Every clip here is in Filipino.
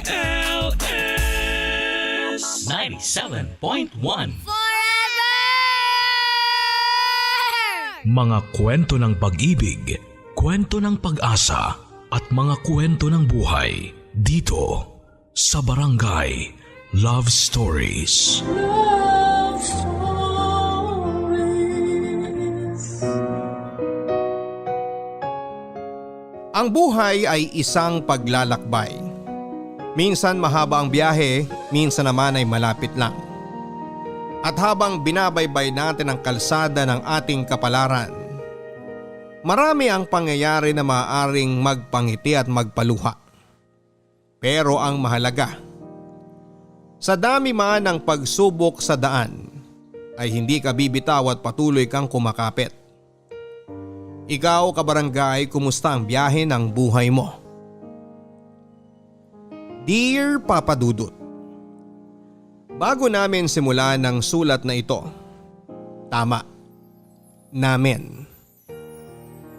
DWILS 97.1. Mga kwento ng pag-ibig, kwento ng pag-asa at mga kwento ng buhay dito sa Barangay Love Stories. Love Stories. Ang buhay ay isang paglalakbay. Minsan mahaba ang biyahe, minsan naman ay malapit lang. At habang binabaybay natin ang kalsada ng ating kapalaran, marami ang pangyayari na maaaring magpangiti at magpaluha. Pero ang mahalaga, sa dami man ng pagsubok sa daan, ay hindi ka bibitaw at patuloy kang kumakapit. Ikaw, kabarangay, kumusta ang biyahe ng buhay mo? Dear Papa Dudut, bago namin simulan ng sulat na ito, tama, namin.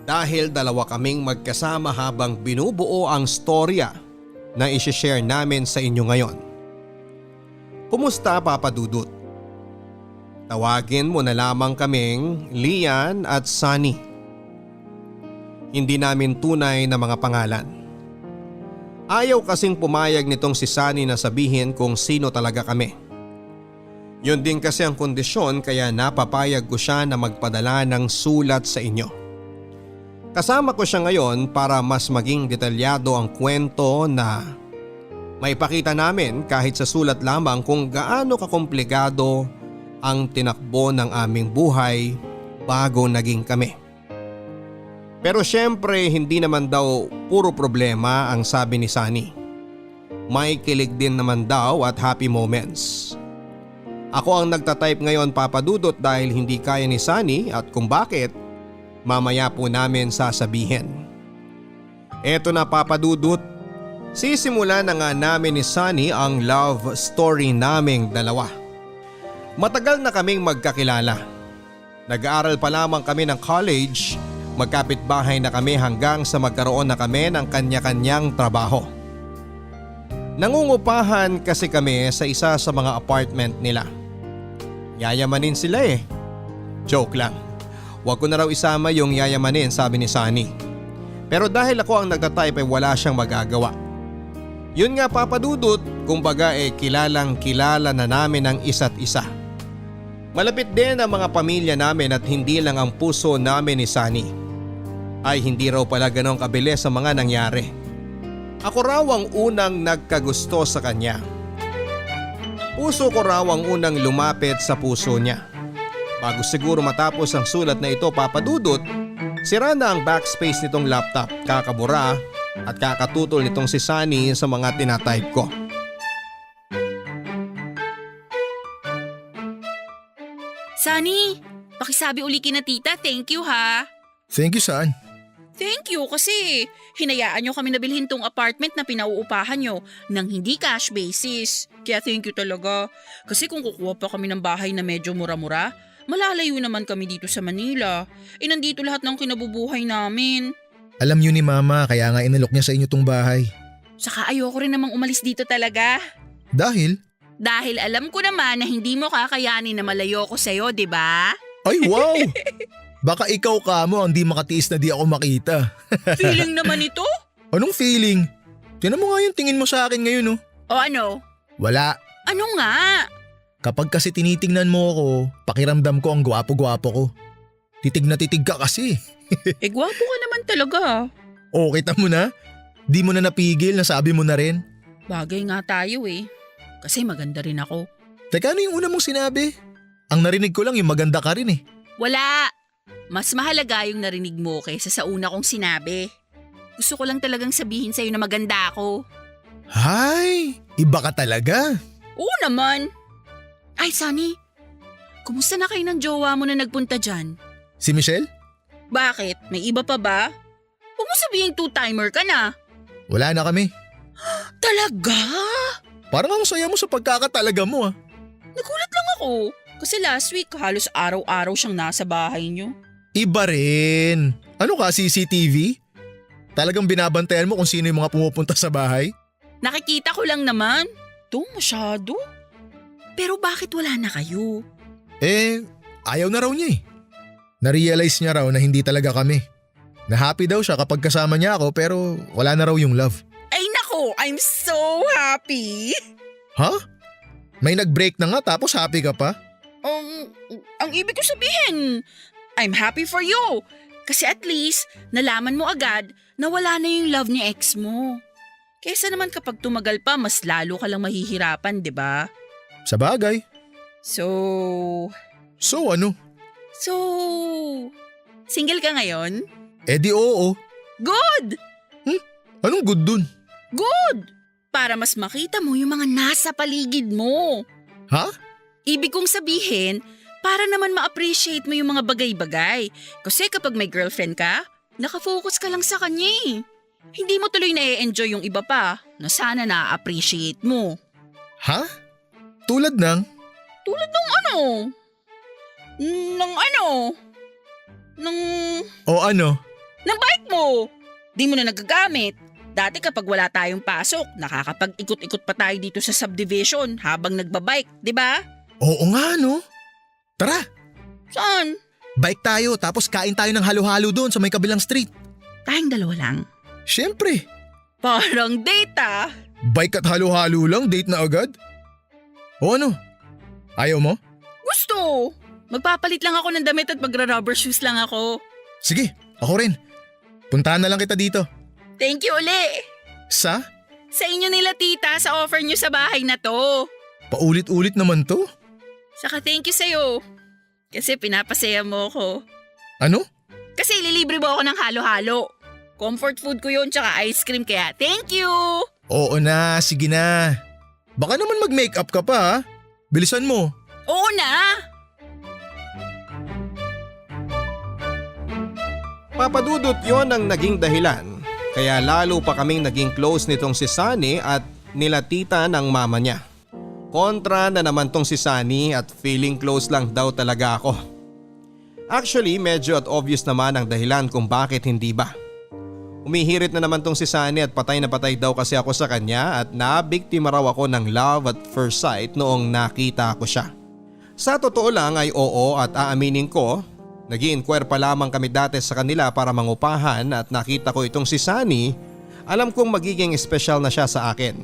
Dahil dalawa kaming magkasama habang binubuo ang storya na isishare namin sa inyo ngayon. Kumusta, Papa Dudut? Tawagin mo na lamang kaming Lian at Sunny. Hindi namin tunay na mga pangalan. Ayaw kasing pumayag nitong si Sunny na sabihin kung sino talaga kami. Yun din kasi ang kondisyon kaya napapayag ko siya na magpadala ng sulat sa inyo. Kasama ko siya ngayon para mas maging detalyado ang kwento na maipakita namin kahit sa sulat lamang kung gaano kakomplikado ang tinakbo ng aming buhay bago naging kami. Pero syempre hindi naman daw puro problema ang sabi ni Sunny. May kilig din naman daw at happy moments. Ako ang nagtatype ngayon, Papa Dudut, dahil hindi kaya ni Sunny at kung bakit, mamaya po namin sasabihin. Eto na, Papa Dudut, sisimula na nga namin ni Sunny ang love story naming dalawa. Matagal na kaming magkakilala. Nag-aaral pa lamang kami ng college, magkapitbahay na kami hanggang sa magkaroon na kami ng kanya-kanyang trabaho. Nangungupahan kasi kami sa isa sa mga apartment nila. Yayamanin sila eh. Joke lang. Huwag ko na raw isama yung yayamanin, sabi ni Sunny. Pero dahil ako ang nagtatype ay wala siyang magagawa. Yun nga, Papa Dudut, kumbaga kilalang kilala na namin ang isa't isa. Malapit din ang mga pamilya namin at hindi lang ang puso namin ni Sunny. Ay hindi raw pala ganong kabilis sa mga nangyari. Ako raw ang unang nagkagusto sa kanya. Puso ko raw ang unang lumapit sa puso niya. Bago siguro matapos ang sulat na ito, Papa Dudut, sira na ang backspace nitong laptop, kakabura at kakatutol nitong si Sunny sa mga tinatype ko. Sunny, pakisabi uli kina tita, thank you ha. Thank you, saan? Thank you kasi hinayaan nyo kami na bilhin tong apartment na pinauupahan nyo nang hindi cash basis. Kaya thank you talaga. Kasi kung kukuha pa kami ng bahay na medyo mura-mura, malalayo naman kami dito sa Manila. Nandito lahat ng kinabubuhay namin. Alam niyo ni Mama, kaya nga inalok niya sa inyo tong bahay. Saka ayoko rin namang umalis dito talaga. Dahil? Dahil alam ko naman na hindi mo kakayanin na malayo ko sa'yo, di ba? Ay wow! Baka ikaw ka mo ang di makatiis na di ako makita. Feeling naman ito? Anong feeling? Tinan mo nga yung tingin mo sa akin ngayon, oh. O ano? Wala. Ano nga? Kapag kasi tinitingnan mo ako, pakiramdam ko ang gwapo-gwapo ko. Titig na titig ka kasi. Gwapo ka naman talaga. O, kita mo na? Di mo na napigil, nasabi mo na rin. Bagay nga tayo eh. Kasi maganda rin ako. Teka, ano yung una mong sinabi? Ang narinig ko lang yung maganda ka rin eh. Wala! Mas mahalaga yung narinig mo kaysa sa una kong sinabi. Gusto ko lang talagang sabihin sa'yo na maganda ako. Hay! Iba ka talaga. Oo naman. Ay, Sunny. Kumusta na kayo ng jowa mo na nagpunta dyan? Si Michelle? Bakit? May iba pa ba? Huwag mo sabihin two-timer ka na. Wala na kami. Talaga? Parang ang saya mo sa pagkakatalaga mo ah. Nagulat lang ako. Kasi last week halos araw-araw siyang nasa bahay niyo. Iba rin. Ano ka, CCTV? Talagang binabantayan mo kung sino yung mga pumupunta sa bahay? Nakikita ko lang naman. To, masyado. Pero bakit wala na kayo? Ayaw na raw niya eh. Na-realize niya raw na hindi talaga kami. Na-happy daw siya kapag kasama niya ako pero wala na raw yung love. Ay nako, I'm so happy. Ha? May nag-break na nga tapos happy ka pa? Ang ibig ko sabihin, I'm happy for you. Kasi at least, nalaman mo agad na wala na yung love ni ex mo. Kesa naman kapag tumagal pa, mas lalo ka lang mahihirapan, di ba? Sa bagay. So, So ano? single ka ngayon? Di oo. Good! Anong good dun? Good! Para mas makita mo yung mga nasa paligid mo. Ha? Ibig kong sabihin, para naman ma-appreciate mo yung mga bagay-bagay. Kasi kapag may girlfriend ka, nakafocus ka lang sa kanya eh. Hindi mo tuloy na-enjoy yung iba pa na sana na-appreciate mo. Ha? Tulad ng? Tulad ng ano? Ng ano? O ano? Ng bike mo. Di mo na nagagamit. Dati kapag wala tayong pasok, nakakapag-ikot-ikot pa tayo dito sa subdivision habang nagbabike, di ba? Oo nga no. Tara, Saan? bike tayo tapos kain tayo ng halo-halo doon sa may kabilang street. Tayong dalawa lang. Siyempre, Parang date ah. bike at halo-halo lang, date na agad. O ano? Ayaw mo? Gusto. Magpapalit lang ako ng damit at magra-rubber shoes lang ako. Sige, ako rin. Puntahan na lang kita dito. Thank you uli. Sa? Sa inyo nila tita sa offer nyo sa bahay na to. Paulit-ulit naman to. Saka thank you sa'yo. Kasi pinapasaya mo ako. Ano? Kasi ililibre mo ako ng halo-halo. Comfort food ko yun tsaka ice cream kaya thank you. Oo na, sige na. Baka naman mag-makeup ka pa ha? Bilisan mo. Oo na. Papadudot yon ang naging dahilan. Kaya lalo pa kaming naging close nitong si Sunny at nila tita ng mama niya. Kontra na naman tong si Sunny at feeling close lang daw talaga ako. Actually medyo at obvious naman ang dahilan kung bakit hindi ba. Umihirit na naman tong si Sunny at patay na patay daw kasi ako sa kanya at nabiktima raw ako ng love at first sight noong nakita ko siya. Sa totoo lang ay oo at aaminin ko, nag-i-inquire pa lamang kami dati sa kanila para mangupahan at nakita ko itong si Sunny, alam kong magiging espesyal na siya sa akin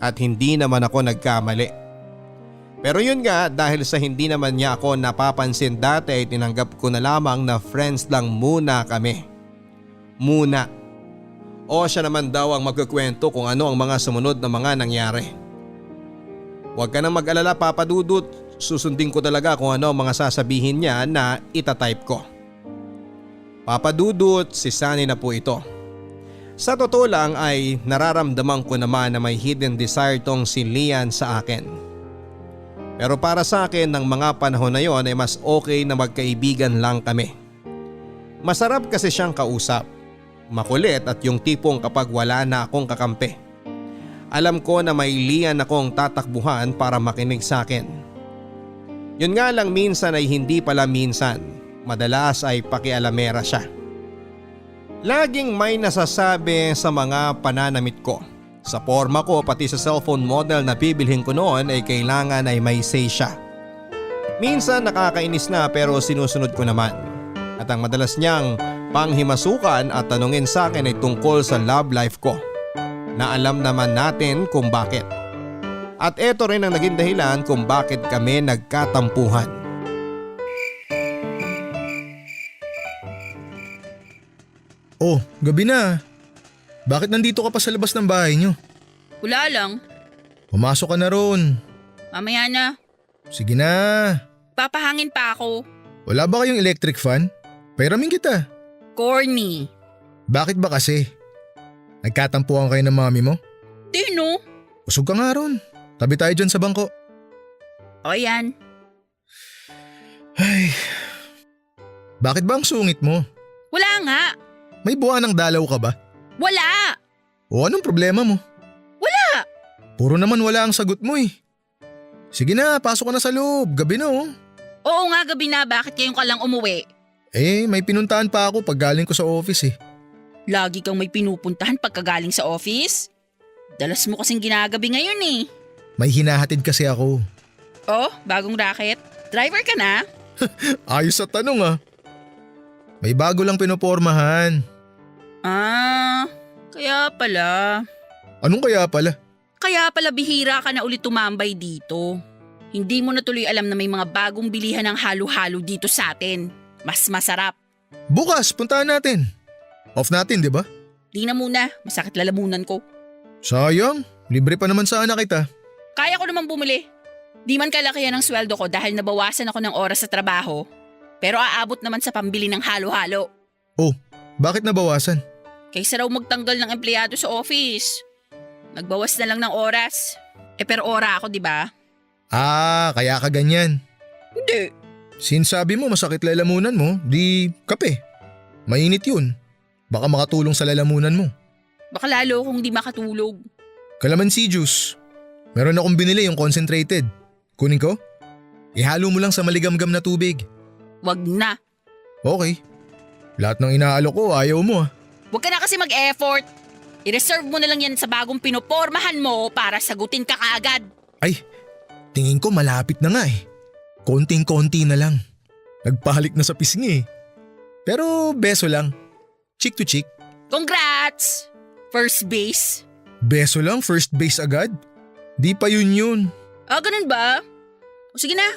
at hindi naman ako nagkamali. Pero yun nga dahil sa hindi naman niya ako napapansin dati ay tinanggap ko na lamang na friends lang muna kami. Muna. O siya naman daw ang magkukwento kung ano ang mga sumunod na mga nangyari. Huwag ka nang mag-alala Papa Dudut, susundin ko talaga kung ano ang mga sasabihin niya na itatype ko. Papa Dudut, si Sunny na po ito. Sa totoo lang ay nararamdaman ko naman na may hidden desire tong si Lian sa akin. Pero para sa akin ng mga panahon na yon ay mas okay na magkaibigan lang kami. Masarap kasi siyang kausap. Makulit at yung tipong kapag wala na akong kakampi. Alam ko na may Lian akong tatakbuhan para makinig sa akin. Yun nga lang minsan ay hindi pala minsan. Madalas ay pakialamera siya. Laging may nasasabi sa mga pananamit ko. Sa forma ko pati sa cellphone model na bibilhin ko noon ay kailangan ay may say siya. Minsan nakakainis na pero sinusunod ko naman. At ang madalas niyang panghimasukan at tanungin sa akin ay tungkol sa love life ko. Na alam naman natin kung bakit. At eto rin ang naging dahilan kung bakit kami nagkatampuhan. Oh, gabi na. Bakit nandito ka pa sa labas ng bahay niyo? Wala lang. Pumasok ka na ron. Mamaya na. Sige na. Papahangin pa ako. Wala ba kayong electric fan? Pairamin kita. Corny. Bakit ba kasi? Nagkatampuhan kayo ng mami mo? Tino? Usog ka nga ron. Tabi tayo dyan sa bangko. O yan. Ay. Bakit ba ang sungit mo? Wala nga. May buwan ng dalaw ka ba? Wala. O anong problema mo? Wala. Puro naman wala ang sagot mo eh. Sige na, pasok ka na sa loob. Gabi na oh. Oo nga gabi na, bakit kayong ka lang umuwi? May pinuntahan pa ako pag galing ko sa office eh. Lagi kang may pinupuntahan pagkagaling sa office? Dalas mo kasing ginagabi ngayon eh. May hinahatid kasi ako. Oh, bagong racket? Driver ka na? Ayos sa tanong ah. May bago lang pinopormahan. Ah, kaya pala. Anong kaya pala? Kaya pala bihira ka na ulit tumambay dito. Hindi mo na tuloy alam na may mga bagong bilihan ng halo-halo dito sa atin. Mas masarap. Bukas, puntahan natin. Off natin, di ba? Di na muna, masakit lalamunan ko. Sayang, libre pa naman sana kita. Kaya ko naman bumili. Di man kalakihan ng sweldo ko dahil nabawasan ako ng oras sa trabaho. Pero aabot naman sa pambili ng halo-halo. Oh, bakit nabawasan? Kaysa raw magtanggal ng empleyado sa office. Nagbawas na lang ng oras. Pero ora ako, di ba? Ah, kaya ka ganyan. Hindi. Sinsabi mo masakit lalamunan mo, di kape. Mainit yun. Baka makatulong sa lalamunan mo. Baka lalo akong di makatulog. Kalamansi juice. Meron akong binili yung concentrated. Kunin ko? Ihalo mo lang sa maligamgam na tubig. Wag na. Okay. Lahat ng inaalok ko ayaw mo ah. Wag ka na kasi mag-effort. I-reserve mo na lang yan sa bagong pinopormahan mo para sagutin ka kaagad. Ay, tingin ko malapit na nga eh. Konting-konti na lang. Nagpahalik na sa pisngi eh. Pero beso lang. Chick to chick. Congrats! First base. Beso lang, first base agad? Di pa yun. Ah, ganun ba? O sige na,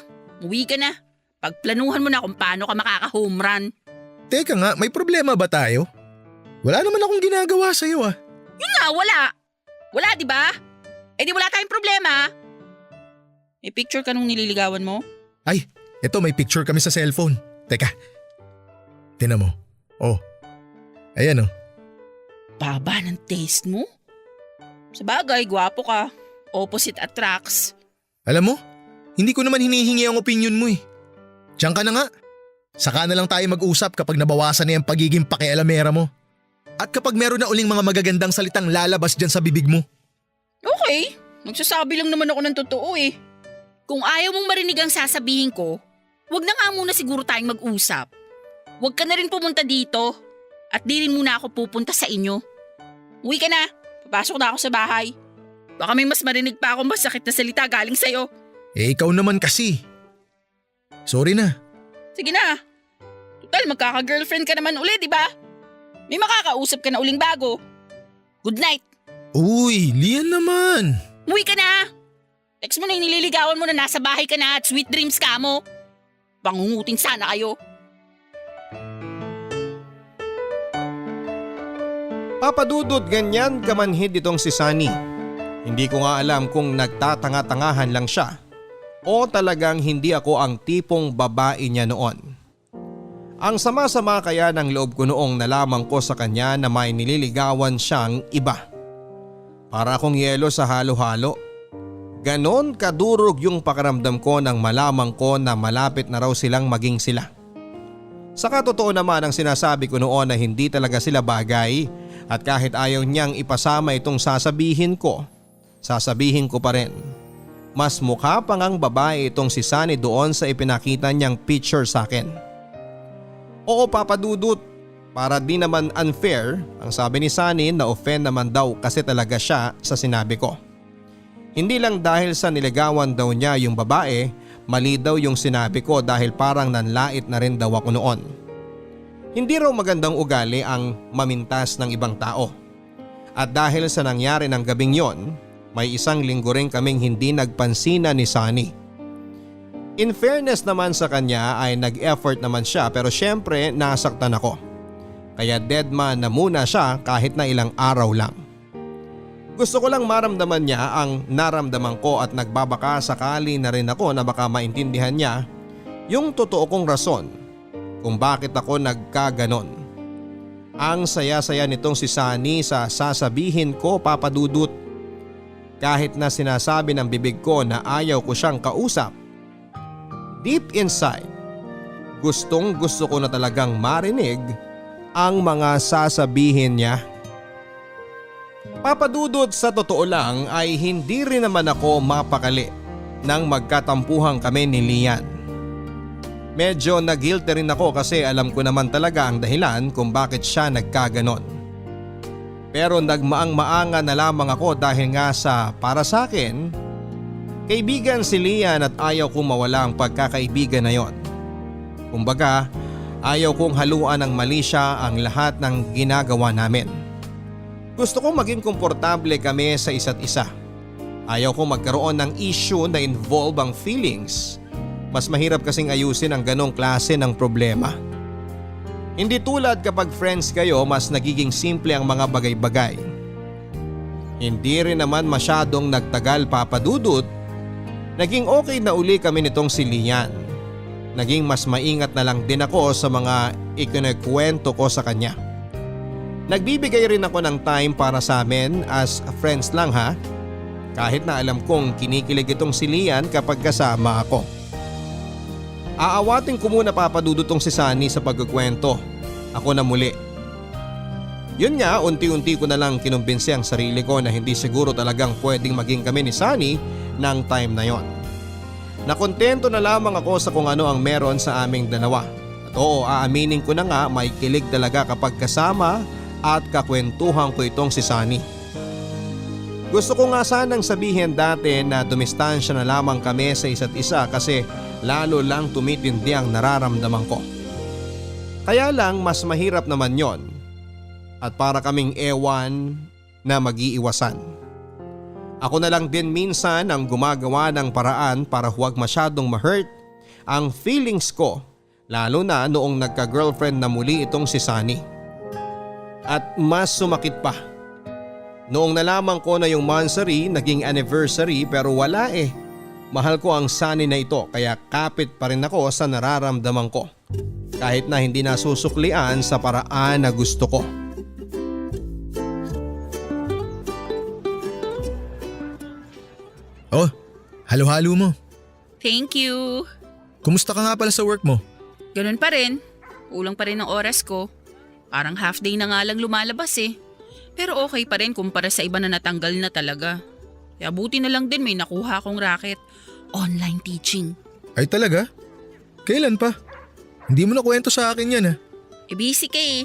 uwi ka na. Pagplanuhan mo na kung paano ka makaka-home run. Teka nga, may problema ba tayo? Wala naman akong ginagawa sa'yo ah. Yun nga, wala. Wala, di ba? Di wala tayong problema. May picture ka nung nililigawan mo? Ay, eto may picture kami sa cellphone. Teka, tinan mo. Oh, ayan oh. Baba ng taste mo? Sa bagay, gwapo ka. Opposite attracts. Alam mo, hindi ko naman hinihingi ang opinion mo eh. Diyan ka na nga. Saka na lang tayo mag-usap kapag nabawasan na yung pagiging pakialamera mo. At kapag meron na uling mga magagandang salitang lalabas dyan sa bibig mo. Okay, nagsasabi lang naman ako ng totoo eh. Kung ayaw mong marinig ang sasabihin ko, wag na nga muna siguro tayong mag-usap. Wag ka na rin pumunta dito. At di rin muna ako pupunta sa inyo. Uwi ka na, papasok na ako sa bahay. Baka may mas marinig pa akong masakit na salita galing sa'yo. Eh ikaw naman kasi. Sorry na. Sige na. Total, magkaka-girlfriend ka naman uli, di ba? May makakausap ka na uling bago. Good night. Uy, Lian naman. Uwi ka na. Text mo na yung nililigawan mo na nasa bahay ka na at sweet dreams ka mo. Pangungutin sana kayo. Papadudot ganyan kamanhid itong si Sunny. Hindi ko nga alam kung nagtatanga-tangahan lang siya o talagang hindi ako ang tipong babae niya noon. Ang sama-sama kaya ng loob ko noong nalaman ko sa kanya na may nililigawan siyang iba. Para akong yelo sa halo-halo. Ganon kadurog yung pakiramdam ko nang malaman ko na malapit na raw silang maging sila. Saka totoo naman ang sinasabi ko noon na hindi talaga sila bagay at kahit ayaw niyang ipasama itong sasabihin ko pa rin. Mas mukha pang ang babae itong si Sunny doon sa ipinakita niyang picture sa akin. Oo, papadudot, para di naman unfair, ang sabi ni Sunny na offend naman daw kasi talaga siya sa sinabi ko. Hindi lang dahil sa niligawan daw niya yung babae, mali daw yung sinabi ko dahil parang nanlait na rin daw ako noon. Hindi raw magandang ugali ang mamintas ng ibang tao. At dahil sa nangyari ng gabing yon, may isang linggo rin kaming hindi nagpansinan ni Sunny. In fairness naman sa kanya ay nag-effort naman siya pero syempre nasaktan ako. Kaya dead man na muna siya kahit na ilang araw lang. Gusto ko lang maramdaman niya ang naramdaman ko at nagbabaka sakali na rin ako na baka maintindihan niya yung totoo kong rason kung bakit ako nagkaganon. Ang saya-saya nitong si Sunny sa sasabihin ko, papadudot. Kahit na sinasabi ng bibig ko na ayaw ko siyang kausap, deep inside, gustong gusto ko na talagang marinig ang mga sasabihin niya. Papadudot, sa totoo lang ay hindi rin naman ako mapakali nang magkatampuhan kami ni Lian. Medyo na-guilty rin ako kasi alam ko naman talaga ang dahilan kung bakit siya nagkaganon. Pero nagmaang-maanga na lamang ako dahil nga sa para sa akin, kaibigan si Lian at ayaw kong mawala ang pagkakaibigan na yon. Kumbaga, ayaw kong haluan ng mali siya ang lahat ng ginagawa namin. Gusto kong maging komportable kami sa isa't isa. Ayaw kong magkaroon ng issue na involve ang feelings. Mas mahirap kasing ayusin ang ganong klase ng problema. Hindi tulad kapag friends kayo, mas nagiging simple ang mga bagay-bagay. Hindi rin naman masyadong nagtagal, Papa Dudut. Naging okay na uli kami nitong si Lian. Naging mas maingat na lang din ako sa mga ikinikwento ko sa kanya. Nagbibigay rin ako ng time para sa amin as friends lang ha. Kahit na alam kong kinikilig itong si Lian kapag kasama ako. Aawatin ko muna, Papa Dudut, tong si Sunny sa pagkukwento. Ako na muli. Yun nga, unti-unti ko na lang kinumbinsi ang sarili ko na hindi siguro talagang pwedeng maging kami ni Sunny ng time na yon. Nakontento na lamang ako sa kung ano ang meron sa aming dalawa. At oo, aaminin ko na nga, may kilig talaga kapag kasama at kakwentuhan ko itong si Sunny. Gusto ko nga sanang sabihin dati na dumistansya na lamang kami sa isa't isa kasi lalo lang tumitindi ang nararamdaman ko. Kaya lang mas mahirap naman yon at para kaming ewan na mag-iiwasan. Ako na lang din minsan ang gumagawa ng paraan para huwag masyadong ma-hurt ang feelings ko, lalo na noong nagka-girlfriend na muli itong si Sunny. At mas sumakit pa. Noong nalaman ko na yung monthsary naging anniversary pero wala eh. Mahal ko ang Sunny na ito kaya kapit pa rin ako sa nararamdaman ko. Kahit na hindi nasusuklian sa paraan na gusto ko. Oh, halo-halo mo. Thank you. Kumusta ka nga pala sa work mo? Ganun pa rin. Kulang pa rin ang oras ko. Parang half day na nga lang lumalabas eh. Pero okay pa rin kumpara sa iba na natanggal na talaga. Kaya buti na lang din may nakuha akong racket. Online teaching. Ay talaga? Kailan pa? Hindi mo na kwento sa akin yan Busy ka eh.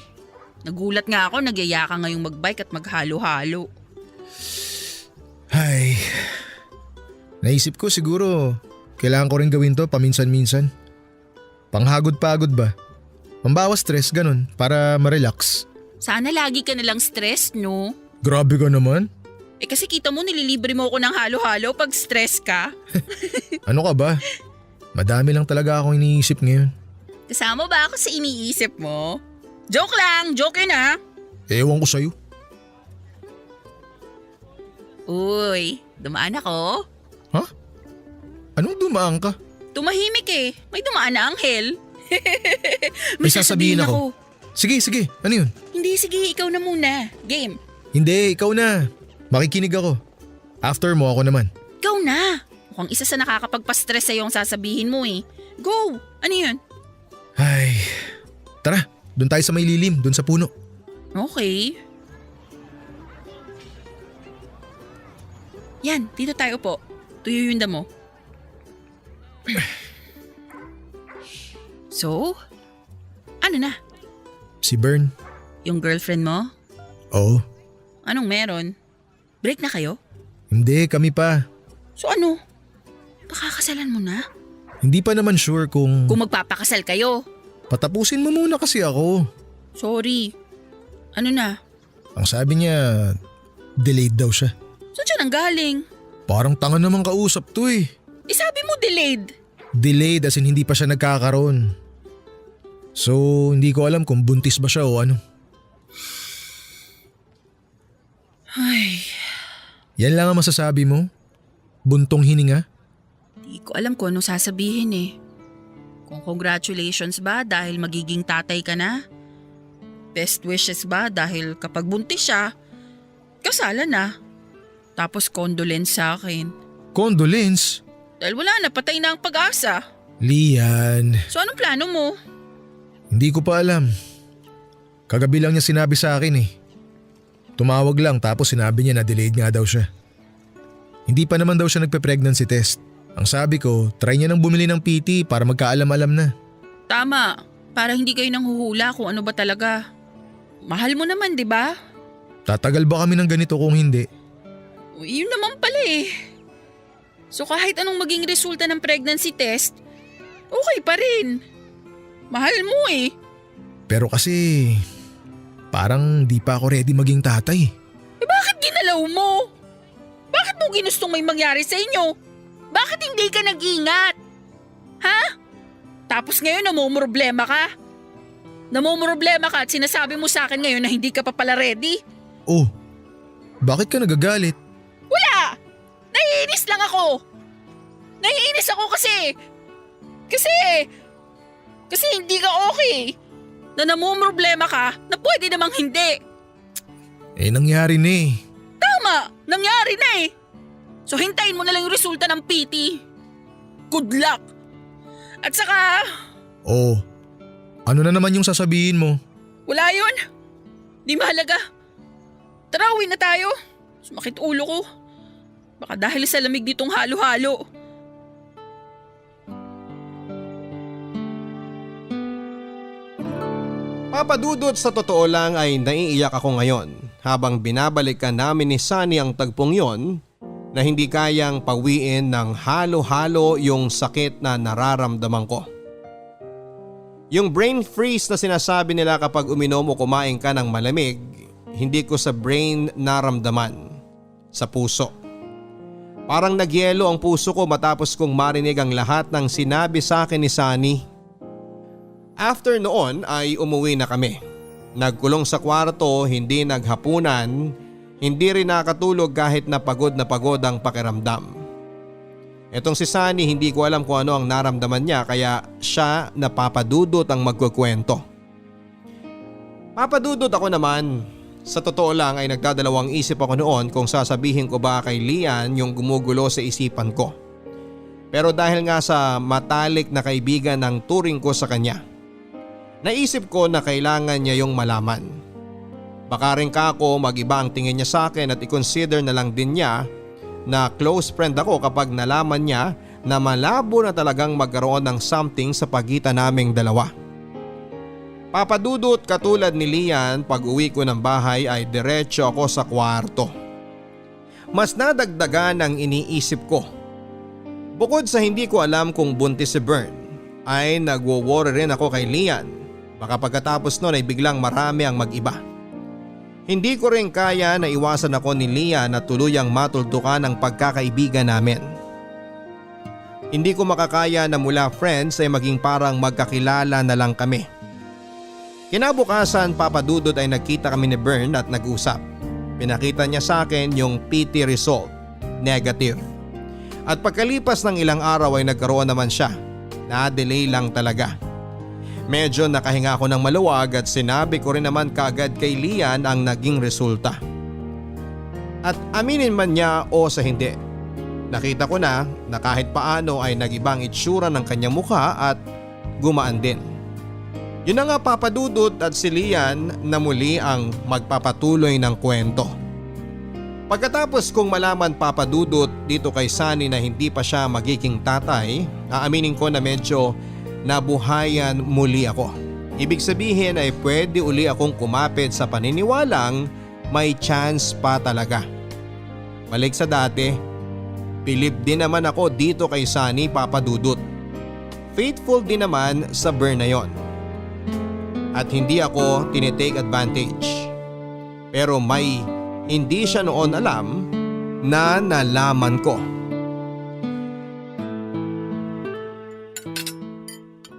Nagulat nga ako, nagyaya ka ngayong magbike at maghalo-halo. Ay, naisip ko siguro kailangan ko rin gawin to paminsan-minsan. Panghagod-pagod ba? Pambawas stress, ganun, para ma-relax. Sana lagi ka nalang stress, no? Grabe ka naman. Kasi kita mo nililibre mo ako ng halo-halo pag stress ka. Ano ka ba? Madami lang talaga akong iniisip ngayon. Kasama ba ako sa iniisip mo? Joke lang, joke yun ha. Ewan ko sa'yo. Uy, dumaan ako. Ha? Anong dumaan ka? Tumahimik eh, may dumaan na anghel. May sasabihin ako. Sige, ano yun? Hindi, sige, ikaw na muna. Game. Hindi, ikaw na. Makikinig ako. After mo, ako naman. Ikaw na. Mukhang isa sa nakakapagpa-stress sa'yo ang sasabihin mo eh. Go! Ano yun? Ay, tara, doon tayo sa may lilim, doon sa puno. Okay. Yan, dito tayo po. Tuyo yung damo. So, ano na? Si Bern. Yung girlfriend mo? Oo. Anong meron? Break na kayo? Hindi, kami pa. So ano? Pakakasalan mo na? Hindi pa naman sure kung Kung magpapakasal kayo? patapusin mo muna kasi ako. Sorry. Ano na? Ang sabi niya, delayed daw siya. Saan siya nanggaling? Parang tanga namang kausap to eh. Sabi mo delayed. Delayed as in hindi pa siya nagkakaroon. So, hindi ko alam kung buntis ba siya o ano. Ay, Yan lang ang masasabi mo? Buntong hininga? di ko alam kung ano sasabihin eh. Kung congratulations ba dahil magiging tatay ka na? Best wishes ba dahil kapag buntis siya, kasalan na? Tapos condolence sa akin. Condolence? Dahil wala na, patay na ang pag-asa. Lian, So anong plano mo? hindi ko pa alam. Kagabi lang niya sinabi sa akin eh. Tumawag lang tapos sinabi niya na delayed nga daw siya. Hindi pa naman daw siya nagpe-pregnancy test. Ang sabi ko, try niya nang bumili ng PT para magkaalam-alam na. Tama, para hindi kayo nang huhula kung ano ba talaga. Mahal mo naman, di ba? Tatagal ba kami ng ganito kung hindi? Yun naman pala eh. So kahit anong maging resulta ng pregnancy test, okay pa rin. Mahal mo eh. Pero kasi parang di pa ako ready maging tatay. Bakit ginalaw mo? Bakit mo ginustong may mangyari sa inyo? Bakit hindi ka nag-ingat? Ha? Tapos ngayon namumroblema ka? Namumroblema ka at sinasabi mo sa akin ngayon na hindi ka pa pala ready? Oh, bakit ka nagagalit? Wala! Naiinis lang ako! Naiinis ako kasi hindi ka okay. Na namumroblema ka na pwede namang hindi. Nangyari na eh. Tama! Nangyari na eh! So hintayin mo na lang yung resulta ng PT. Good luck! At saka, Oh, ano na naman yung sasabihin mo? wala yun. Di mahalaga. Tara, uwi na tayo. Sumakit ulo ko. Baka dahil sa lamig ditong halo-halo. Papadudot, sa totoo lang ay naiiyak ako ngayon habang binabalikan namin ni Sunny ang tagpong yon na hindi kayang pawiin ng halo-halo yung sakit na nararamdaman ko. Yung brain freeze na sinasabi nila kapag uminom o kumain ka ng malamig, hindi ko sa brain naramdaman, sa puso. Parang nagyelo ang puso ko matapos kong marinig ang lahat ng sinabi sa akin ni Sunny. After noon ay umuwi na kami. Nagkulong sa kwarto, hindi naghapunan, hindi rin nakatulog kahit na pagod ang pakiramdam. Etong si Sunny, hindi ko alam kung ano ang naramdaman niya kaya siya na Papadudot ang magkukwento. Papadudot ako naman. Sa totoo lang ay nagdadalawang isip ako noon kung sasabihin ko ba kay Lian yung gumugulo sa isipan ko. Pero dahil nga sa matalik na kaibigan ng turing ko sa kanya, naisip ko na kailangan niya yung malaman. Baka rin kako mag-iba ang tingin niya sa akin at i-consider na lang din niya na close friend ako kapag nalaman niya na malabo na talagang magkaroon ng something sa pagitan naming dalawa. Papadudot, katulad ni Lian, pag uwi ko ng bahay ay diretso ako sa kwarto. Mas nadagdagan ang iniisip ko. Bukod sa hindi ko alam kung buntis si Bern, ay nagwo-worry rin ako kay Lian. Baka pagkatapos nun ay biglang marami ang mag-iba. Hindi ko rin kaya na iwasan ako ni Lian na tuluyang matuldukan ang pagkakaibigan namin. Hindi ko makakaya na mula friends ay maging parang magkakilala na lang kami. Kinabukasan, Papadudot, ay nagkita kami ni Bern at nag-usap. Pinakita niya sa akin yung PT result, negative. At pagkalipas ng ilang araw ay nagkaroon naman siya. Na-delay lang talaga. Medyo nakahinga ako ng maluwag at sinabi ko rin naman kagad kay Lian ang naging resulta. At aminin man niya o sa hindi, nakita ko na kahit paano ay nag-ibang itsura ng kanyang mukha at gumaan din. Yun na nga, Papadudot, at si Lian na muli ang magpapatuloy ng kwento. Pagkatapos kong malaman, Papadudot, dito kay Sunny na hindi pa siya magiging tatay, aaminin ko na medyo nabuhayan muli ako. Ibig sabihin ay pwede uli akong kumapit sa paniniwalang may chance pa talaga. Balik sa dati, bilib din naman ako dito kay Sunny, Papadudot. Faithful din naman sa Bern na yon. At hindi ako tinitake advantage. Pero may hindi siya noon alam na nalaman ko.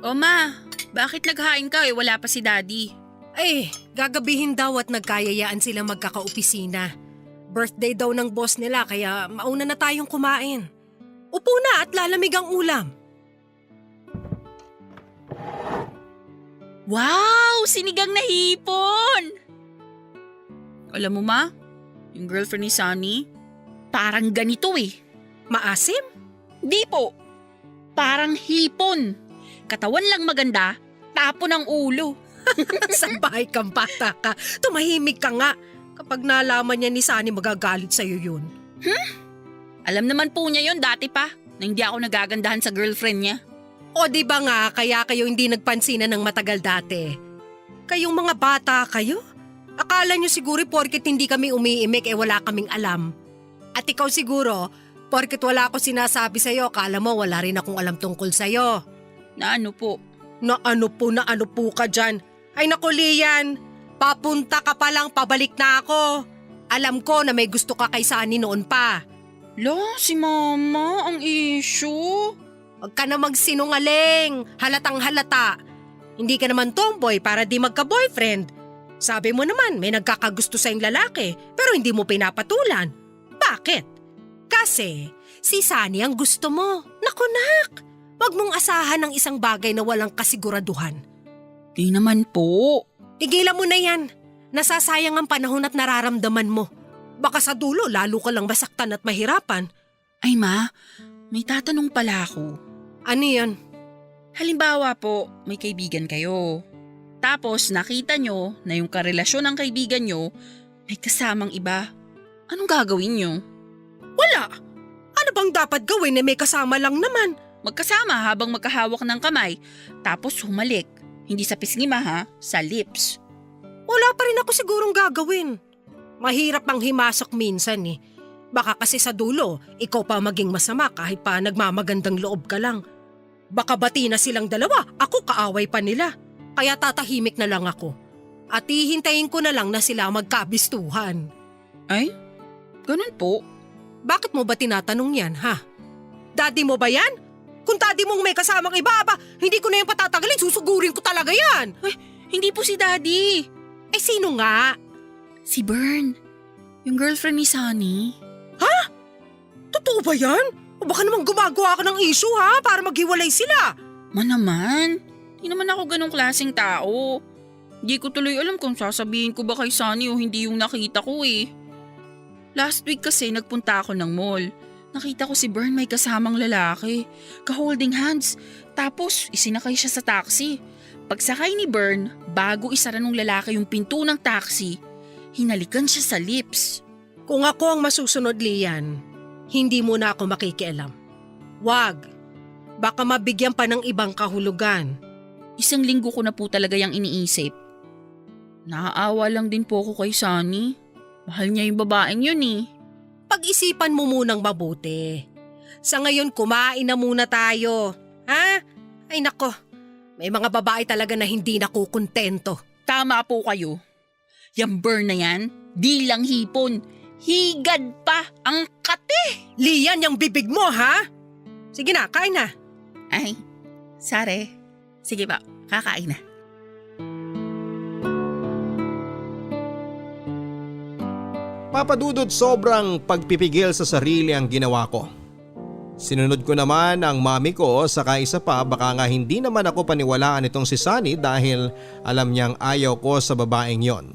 O ma, bakit naghain ka wala pa si Daddy? Ay, gagabihin daw at nagkayayaan sila magkakaopisina. Birthday daw ng boss nila kaya mauna na tayong kumain. Upo na at lalamig ang ulam. Wow! Sinigang na hipon! Alam mo ma, yung girlfriend ni Sunny, parang ganito eh. Maasim? Di po, parang hipon. Katawan lang maganda, tapo ng ulo. Sa bahay kang bata ka. Tumahimik ka nga. Kapag nalaman niya ni Sunny magagalit sa'yo yun. Alam naman po niya yon dati pa, na hindi ako nagagandahan sa girlfriend niya. O di ba nga kaya kayo hindi nagpansinan ng matagal dati? Kayong mga bata kayo? Akala nyo siguro porket hindi kami umiimik wala kaming alam. At ikaw siguro, porket wala ako sinasabi sa'yo, akala mo wala rin akong alam tungkol sa'yo. Na ano po? Na ano po ka dyan? Ay naku Lian, papunta ka pa lang, pabalik na ako. Alam ko na may gusto ka kay Sunny noon pa. La, si Mama, ang issue. Huwag ka na magsinungaling, halatang halata. Hindi ka naman tomboy para di magka-boyfriend. Sabi mo naman may nagkakagusto sa'yong lalaki pero hindi mo pinapatulan. Bakit? Kasi si Sunny ang gusto mo. Naku nak, huwag mong asahan ng isang bagay na walang kasiguraduhan. Di naman po. Tigilan mo na yan. Nasasayang ang panahon at nararamdaman mo. Baka sa dulo lalo ka lang masaktan at mahirapan. Ay ma, may tatanong pala ako. Ano yan? Halimbawa po, may kaibigan kayo. Tapos nakita nyo na yung karelasyon ng kaibigan nyo may kasamang iba. Anong gagawin nyo? Wala. Ano bang dapat gawin na may kasama lang naman? Magkasama habang magkahawak ng kamay, tapos humalik. Hindi sa pisngi ha, sa lips. Wala pa rin ako sigurong gagawin. Mahirap ang himasok minsan eh. Baka kasi sa dulo, ikaw pa maging masama kahit pa nagmamagandang loob ka lang. Baka bati na silang dalawa, ako kaaway pa nila. Kaya tatahimik na lang ako. At hihintayin ko na lang na sila magkabistuhan. Ay, ganun po. Bakit mo ba tinatanong yan ha? Daddy mo ba yan? Kung daddy mong may kasamang iba, hindi ko na yan patatagalin, susugurin ko talaga yan. Ay, hindi po si Daddy. Eh sino nga? Si Bern, yung girlfriend ni Sunny. Totoo ba yan? O baka naman gumagawa ka ng issue ha para maghiwalay sila. Naman, di naman ako ganong klaseng tao. Di ko tuloy alam kung sasabihin ko ba kay Sunny o hindi yung nakita ko eh. Last week kasi nagpunta ako ng mall. Nakita ko si Bern may kasamang lalaki. Ka-holding hands. Tapos isinakay siya sa taxi. Pagsakay ni Bern, bago isara ng lalaki yung pinto ng taxi, hinalikan siya sa lips. Kung ako ang masusunod, Lian, hindi mo na ako makikialam. Wag. Baka mabigyan pa ng ibang kahulugan. 1 linggo ko na po talaga yung iniisip. Naaawa lang din po ako kay Sunny. Mahal niya yung babaeng yun eh. Pag-isipan mo munang mabuti. Sa ngayon, kumain na muna tayo. Ha? Ay nako, may mga babae talaga na hindi nakukontento. Tama po kayo. Yung Bern na yan, di lang hipon. Higad pa ang kate. Lian, yung bibig mo ha? Sige na, kain na. Ay, sare. Sige pa, kakain na. Papadudot sobrang pagpipigil sa sarili ang ginawa ko. Sinunod ko naman ang mami ko saka isa pa baka nga hindi naman ako paniwalaan itong si Sunny dahil alam niyang ayaw ko sa babaeng yon.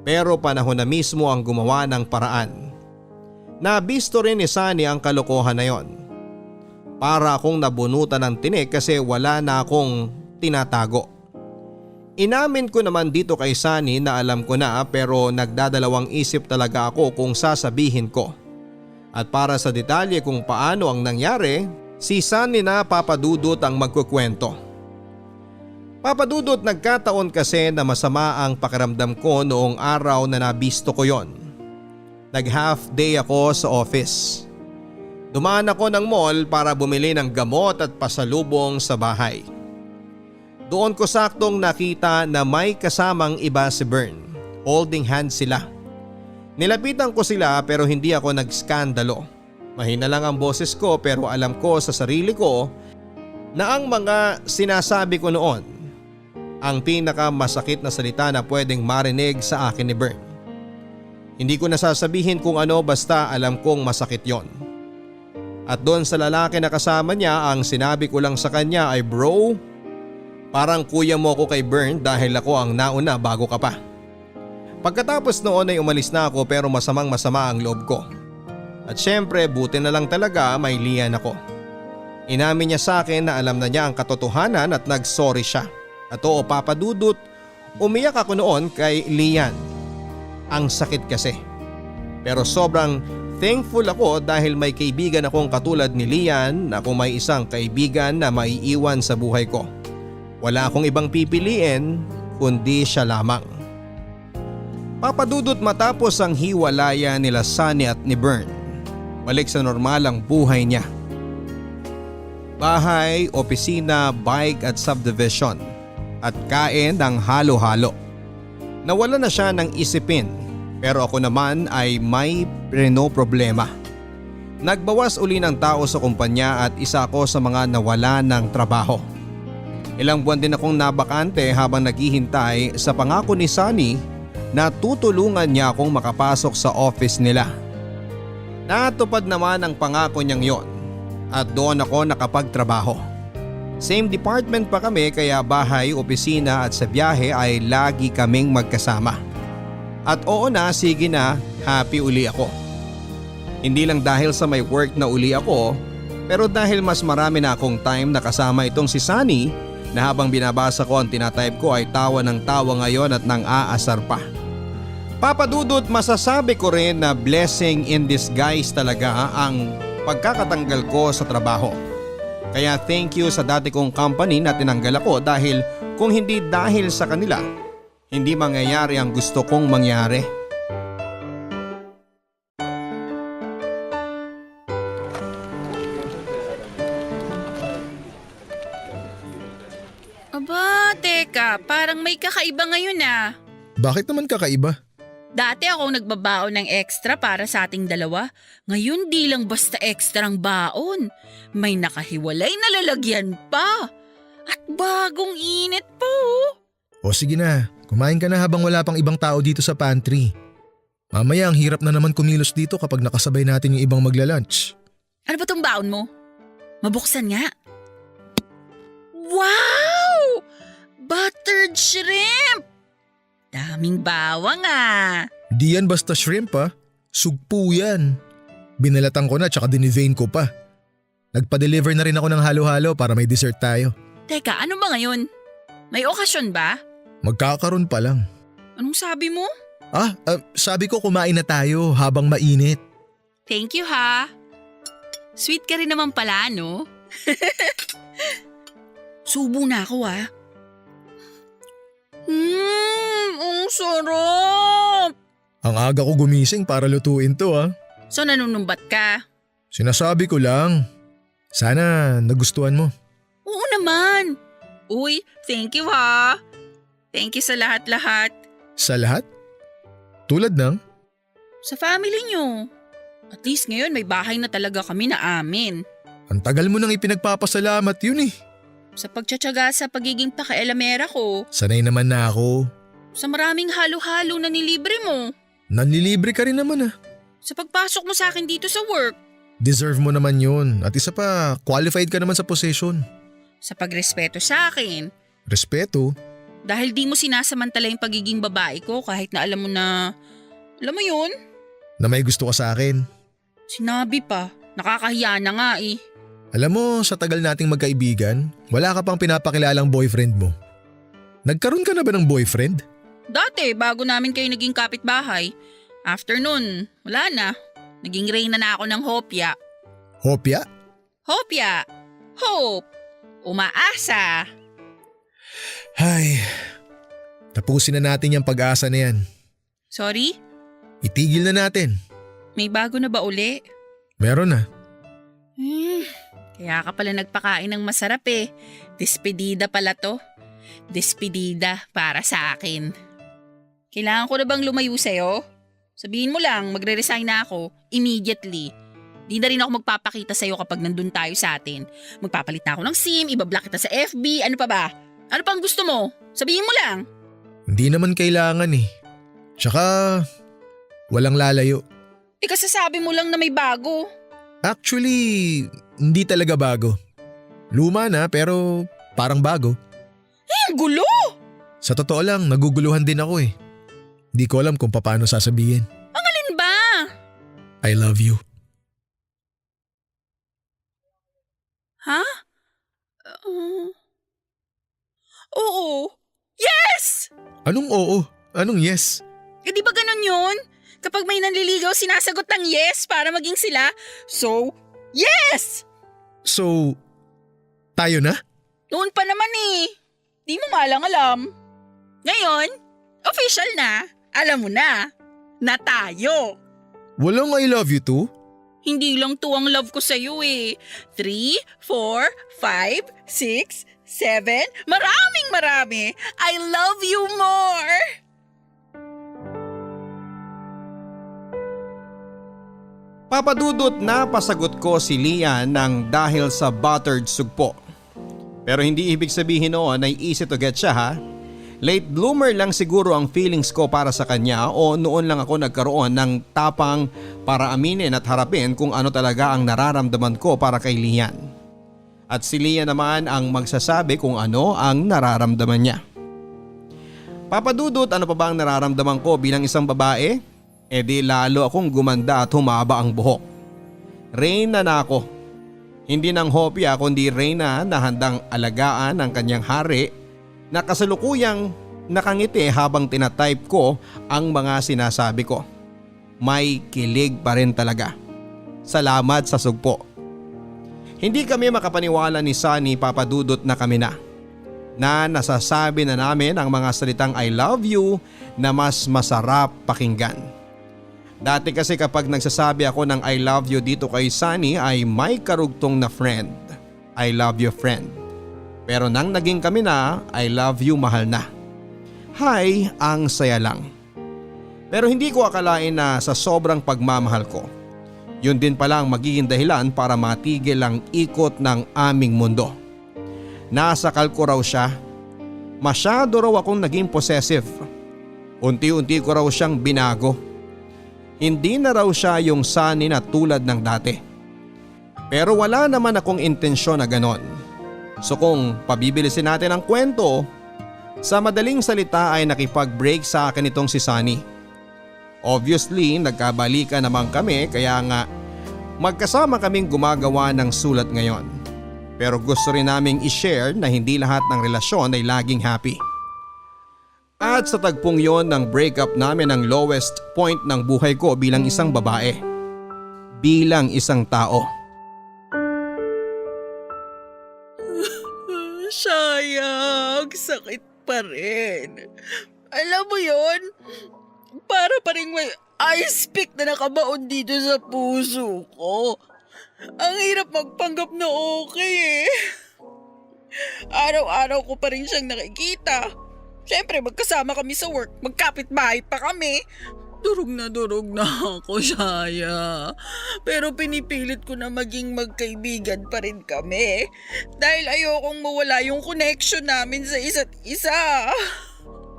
Pero panahon na mismo ang gumawa ng paraan. Nabisto rin ni Sunny ang kalokohan na yon. Para akong nabunutan ng tinik kasi wala na akong tinatago. Inamin ko naman dito kay Sunny na alam ko na pero nagdadalawang isip talaga ako kung sasabihin ko. At para sa detalye kung paano ang nangyari, si Sunny na Papadudot ang magkukwento. Papadudot, nagkataon kasi na masama ang pakiramdam ko noong araw na nabisto ko yon. Nag-half day ako sa office. Dumaan ako ng mall para bumili ng gamot at pasalubong sa bahay. Doon ko saktong nakita na may kasamang iba si Bern. Holding hands sila. Nilapitan ko sila pero hindi ako nagskandalo. Mahina lang ang boses ko pero alam ko sa sarili ko na ang mga sinasabi ko noon ang pinakamasakit na salita na pwedeng marinig sa akin ni Bern. Hindi ko nasasabihin kung ano basta alam kong masakit yon. At doon sa lalaki na kasama niya ang sinabi ko lang sa kanya ay bro, parang kuya mo ako kay Bern dahil ako ang nauna bago ka pa. Pagkatapos noon ay umalis na ako pero masamang masama ang loob ko. At syempre buti na lang talaga may Lian ako. Inamin niya sa akin na alam na niya ang katotohanan at nag-sorry siya. At oo Papadudot, umiyak ako noon kay Lian. Ang sakit kasi. Pero sobrang thankful ako dahil may kaibigan akong katulad ni Lian na kung may isang kaibigan na maiiwan sa buhay ko. Wala akong ibang pipiliin kundi siya lamang. Papadudot matapos ang hiwalayan nila Sunny at ni Bern, balik sa normal ang buhay niya. Bahay, opisina, bike at subdivision at kain ng halo-halo. Nawala na siya ng isipin pero ako naman ay may problema. Nagbawas uli ng tao sa kumpanya at isa ako sa mga nawala ng trabaho. Ilang buwan din akong nabakante habang naghihintay sa pangako ni Sunny na tutulungan niya akong makapasok sa office nila. Natupad naman ang pangako niyang yon at doon ako nakapagtrabaho. Same department pa kami kaya bahay, opisina at sa biyahe ay lagi kaming magkasama. At oo na, sige na, happy uli ako. Hindi lang dahil sa may work na uli ako, pero dahil mas marami na akong time na kasama itong si Sunny na habang binabasa ko ang tinatype ko ay tawa ng tawa ngayon at nang aasar pa. Papadudot, masasabi ko rin na blessing in disguise talaga ang pagkakatanggal ko sa trabaho. Kaya thank you sa dati kong company na tinanggal ako dahil kung hindi dahil sa kanila, hindi mangyayari ang gusto kong mangyari. Aba, teka, parang may kakaiba ngayon ah. Bakit naman kakaiba? Dati akong nagbabaon ng extra para sa ating dalawa. Ngayon di lang basta extra ang baon. May nakahiwalay na lalagyan pa. At bagong init pa oh. O sige na, kumain ka na habang wala pang ibang tao dito sa pantry. Mamaya ang hirap na naman kumilos dito kapag nakasabay natin yung ibang magla-lunch. Ano ba tong baon mo? Mabuksan nga. Wow! Buttered shrimp! Daming bawang ah. Di yan basta shrimp ha, sugpo yan. Binalatan ko na tsaka dinivein ko pa. Nagpa-deliver na rin ako ng halo-halo para may dessert tayo. Teka, ano ba ngayon? May okasyon ba? Magkakaroon pa lang. Anong sabi mo? Sabi ko kumain na tayo habang mainit. Thank you ha. Sweet ka rin naman pala, no? Subo na ako ah. Ang sarap! Ang aga ko gumising para lutuin to ha. So nanunumbat ka? Sinasabi ko lang. Sana nagustuhan mo. Oo naman. Uy, thank you ha. Thank you sa lahat-lahat. Sa lahat? Tulad ng? Sa family nyo. At least ngayon may bahay na talaga kami na amin. Ang tagal mo nang ipinagpapasalamat yun eh. Sa pagtsatsaga sa pagiging pakialamera ko. Sanay naman na ako. Sa maraming halo-halo na nilibre mo. Nanlilibre ka rin naman ah. Sa pagpasok mo sa akin dito sa work. Deserve mo naman yun. At isa pa, qualified ka naman sa position. Sa pagrespeto sa akin. Respeto? Dahil di mo sinasamantala yung pagiging babae ko kahit na alam mo yun? Na may gusto ka sa akin. Sinabi pa. Nakakahiya na nga eh. Alam mo, sa tagal nating magkaibigan, wala ka pang pinapakilalang boyfriend mo. Nagkaroon ka na ba ng boyfriend? Dati, bago namin kayo naging kapitbahay. After nun, wala na. Naging reyna na ako ng hopya. Hopya? Hopya! Hope! Umaasa! Ay, tapusin na natin yung pag-asa na yan. Sorry? Itigil na natin. May bago na ba uli? Meron na. Kaya ka pala nagpakain ng masarap eh. Despedida pala to. Despedida para sa akin. Kailangan ko na bang lumayo sa'yo? Sabihin mo lang, magre-resign na ako immediately. Di na rin ako magpapakita sa'yo kapag nandun tayo sa atin. Magpapalit na ako ng SIM, ibablock kita sa FB, ano pa ba? Ano pang gusto mo? Sabihin mo lang. Hindi naman kailangan eh. Tsaka, walang lalayo. Kasasabi mo lang na may bago. Actually, hindi talaga bago. Luma na pero parang bago. Ang gulo! Sa totoo lang, naguguluhan din ako eh. Hindi ko alam kung paano sasabihin. Ang alin ba? I love you. Ha? Oo. Yes! Anong oo? Anong yes? Di ba ganun yun? Kapag may nanliligaw, sinasagot ng yes para maging sila. So, yes! So, tayo na? Noon pa naman eh. Di mo malang alam. Ngayon, official na. Alam mo na tayo. Walang I love you too? Hindi lang to ang love ko sa'yo eh. 3, 4, 5, 6, 7, marami. I love you more. Papadudot na pasagot ko si Lian ng dahil sa buttered sugpo. Pero hindi ibig sabihin noon ay easy to get siya ha. Late bloomer lang siguro ang feelings ko para sa kanya o noon lang ako nagkaroon ng tapang para aminin at harapin kung ano talaga ang nararamdaman ko para kay Lian. At si Lian naman ang magsasabi kung ano ang nararamdaman niya. Papadudot, ano pa ba ang nararamdaman ko bilang isang babae? E di lalo akong gumanda at humaba ang buhok. Reyna na ako. Hindi nang hopya kundi Reyna na handang alagaan ang kanyang hari na kasalukuyang nakangiti habang tinatype ko ang mga sinasabi ko. May kilig pa rin talaga. Salamat sa sugpo. Hindi kami makapaniwala ni Sunny, Papadudot, na kami na nasasabi na namin ang mga salitang I love you na mas masarap pakinggan. Dati kasi kapag nagsasabi ako ng I love you dito kay Sunny ay may karugtong na friend. I love you friend. Pero nang naging kami na, I love you mahal na. Hay, ang saya lang. Pero hindi ko akalain na sa sobrang pagmamahal ko, yun din pala ang magiging dahilan para matigil ang ikot ng aming mundo. Nasakal ko raw siya. Masyado raw akong naging possessive. Unti-unti ko raw siyang binago. Hindi na raw siya yung Sunny na tulad ng dati. Pero wala naman akong intensyon na ganon. So kung pabibilisin natin ang kwento, sa madaling salita ay nakipag-break sa akin itong si Sunny. Obviously nagkabalikan naman kami kaya nga magkasama kaming gumagawa ng sulat ngayon. Pero gusto rin naming i-share na hindi lahat ng relasyon ay laging happy. At sa tagpong yon ng breakup namin ang lowest point ng buhay ko bilang isang babae. Bilang isang tao. Sayang, sakit pa rin. Alam mo yon, para pa rin may ice pick na nakabaon dito sa puso ko. Ang hirap magpanggap na okay eh. Araw-araw ko pa rin siyang nakikita. Siyempre magkasama kami sa work, magkapit-bahay pa kami. Durog na ako, Shaya. Pero pinipilit ko na maging magkaibigan pa rin kami. Dahil ayokong mawala yung connection namin sa isa't isa.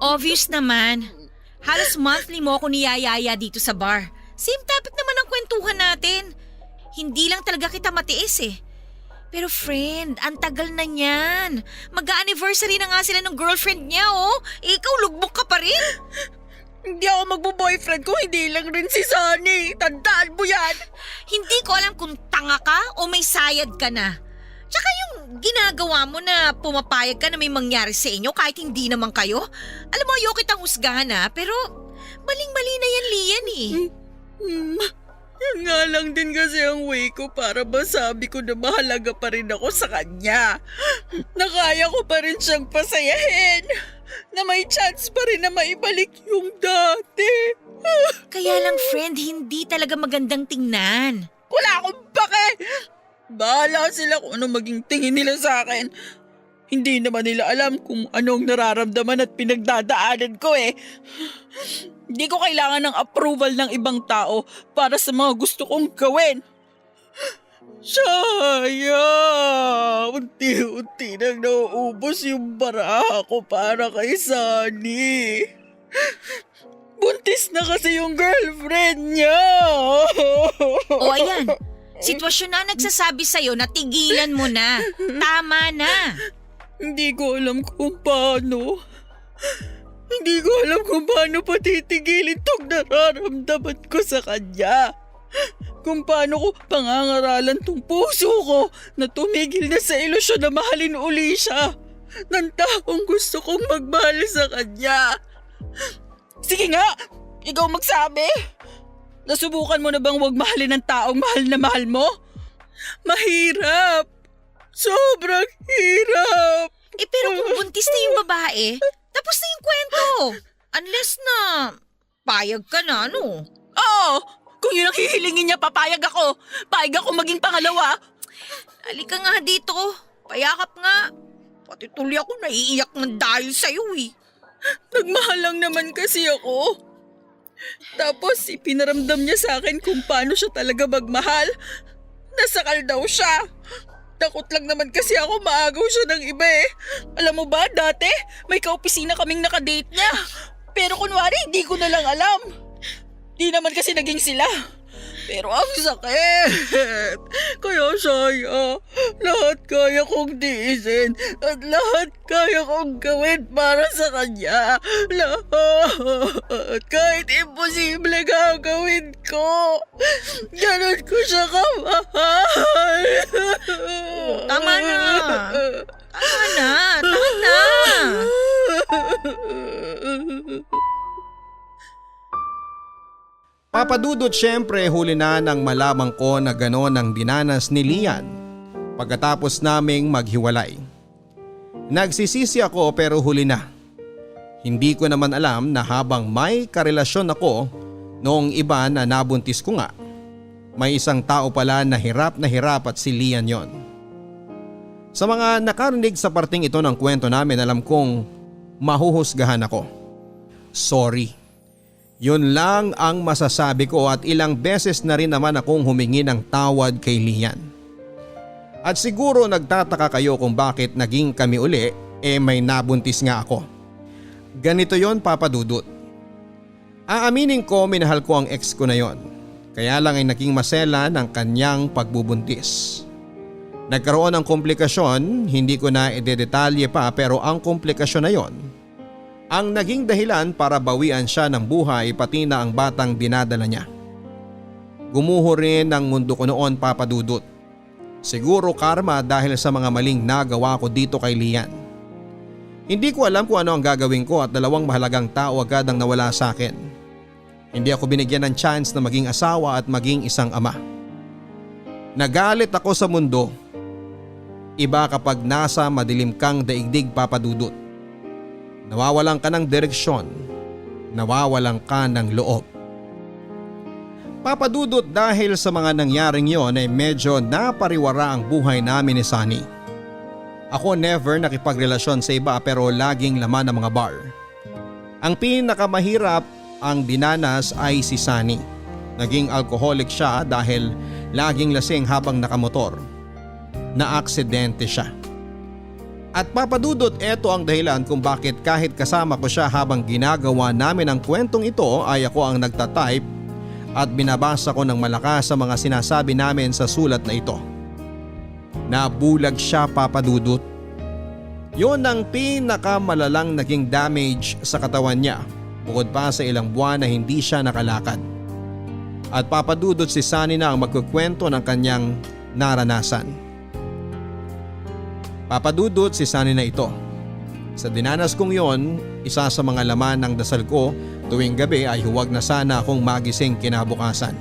Obvious naman. Halos monthly mo ako niyayaya dito sa bar. Same topic naman ang kwentuhan natin. Hindi lang talaga kita matiis eh. Pero friend, ang tagal na niyan. Mag-anniversary na nga sila ng girlfriend niya oh. Ikaw lugbok ka pa rin. Hindi ako magbo-boyfriend kung hindi lang rin si Sunny. Tandaan mo yan. Hindi ko alam kung tanga ka o may sayad ka na. Tsaka yung ginagawa mo na pumapayag ka na may mangyari sa inyo kahit hindi naman kayo. Alam mo, ayoko kitang husgahan pero maling-mali na yan, Lian eh. Yan nga lang din kasi ang way ko para masabi ko na mahalaga pa rin ako sa kanya. Na kaya ko pa rin siyang pasayahin. Na may chance pa rin na maibalik yung dati. Kaya lang friend, hindi talaga magandang tingnan. Wala akong pake. Bahala sila kung ano maging tingin nila sa akin. Hindi naman nila alam kung anong nararamdaman at pinagdadaanan ko eh. Hindi ko kailangan ng approval ng ibang tao para sa mga gusto kong gawin. Shaya! Unti-unti nang nauubos yung baraha ko para kay Sunny. Buntis na kasi yung girlfriend niya. O ayan, sitwasyon na nagsasabi sa'yo na tigilan mo na. Tama na. Hindi ko alam kung paano. Hindi ko alam kung paano patitigilin tong nararamdaman ko sa kanya. Kung paano ko pangangaralan tong puso ko na tumigil na sa ilusyon na mahalin uli siya ng taong gusto kong magmahal sa kanya. Sige nga, ikaw magsabi. Nasubukan mo na bang wag mahalin ng taong mahal na mahal mo? Mahirap. Sobrang hirap. Pero kung buntis na yung babae, tapos na yung kwento. Unless na Payag ka na, ano? Oo! Kung yun ang hihilingin niya, papayag ako. Payag ako maging pangalawa. Halika nga dito. Payakap nga. Pati tuloy ako naiiyak ng dahil sa'yo eh. Nagmahal lang naman kasi ako. Tapos ipinaramdam niya sa akin kung paano siya talaga magmahal. Nasakal daw siya. Takot lang naman kasi ako maagaw siya ng iba eh. Alam mo ba, dati may kaopisina kaming nakadate niya. Pero kunwari hindi ko na lang alam. Di naman kasi naging sila. Pero ang sakit. Kaya saya, lahat kaya kong tiisin at lahat kaya kong gawin para sa kanya. Lahat. Kahit imposible gagawin ko. Ganon ko siya kamahal. Tama na. Tama na. Tama na. Papadudot syempre huli na nang malamang ko na gano'n ang dinanas ni Lian pagkatapos naming maghiwalay. Nagsisisi ako pero huli na. Hindi ko naman alam na habang may karelasyon ako noong iba na nabuntis ko nga, may isang tao pala na hirap at si Lian yon. Sa mga nakarinig sa parting ito ng kwento namin, alam kong mahuhusgahan ako. Sorry. Yun lang ang masasabi ko at ilang beses na rin naman akong humingi ng tawad kay Lian. At siguro nagtataka kayo kung bakit naging kami uli may nabuntis nga ako. Ganito yon, Papa Dudut. Aaminin ko minahal ko ang ex ko na yon. Kaya lang ay naging masela ng kanyang pagbubuntis. Nagkaroon ng komplikasyon, hindi ko na idedetalye pa pero ang komplikasyon na yon ang naging dahilan para bawian siya ng buhay pati na ang batang dinadala niya. Gumuho rin ang mundo ko noon, Papa Dudut. Siguro karma dahil sa mga maling nagawa ko dito kay Lian. Hindi ko alam kung ano ang gagawin ko at dalawang mahalagang tao agad ang nawala sa akin. Hindi ako binigyan ng chance na maging asawa at maging isang ama. Nagalit ako sa mundo. Iba kapag nasa madilim kang daigdig, Papa Dudut. Nawawalan ka ng direksyon, nawawalan ka ng loob. Papa Dudut, dahil sa mga nangyaring yon ay medyo napariwara ang buhay namin ni Sunny. Ako never nakipagrelasyon sa iba pero laging laman ng mga bar. Ang pinakamahirap ang dinanas ay si Sunny. Naging alcoholic siya dahil laging lasing habang nakamotor. Na-aksidente siya. At Papa Dudut, eto ang dahilan kung bakit kahit kasama ko siya habang ginagawa namin ang kwentong ito ay ako ang nagtatype at binabasa ko ng malakas sa mga sinasabi namin sa sulat na ito. Nabulag siya, Papa Dudut. Yun ang pinakamalalang naging damage sa katawan niya bukod pa sa ilang buwan na hindi siya nakalakad. At Papa Dudut, si Sunny na ang magkukwento ng kanyang naranasan. Papa Dudut, si Sunny na ito. Sa dinanas kong yon, isa sa mga laman ng dasal ko tuwing gabi ay huwag na sana akong magising kinabukasan.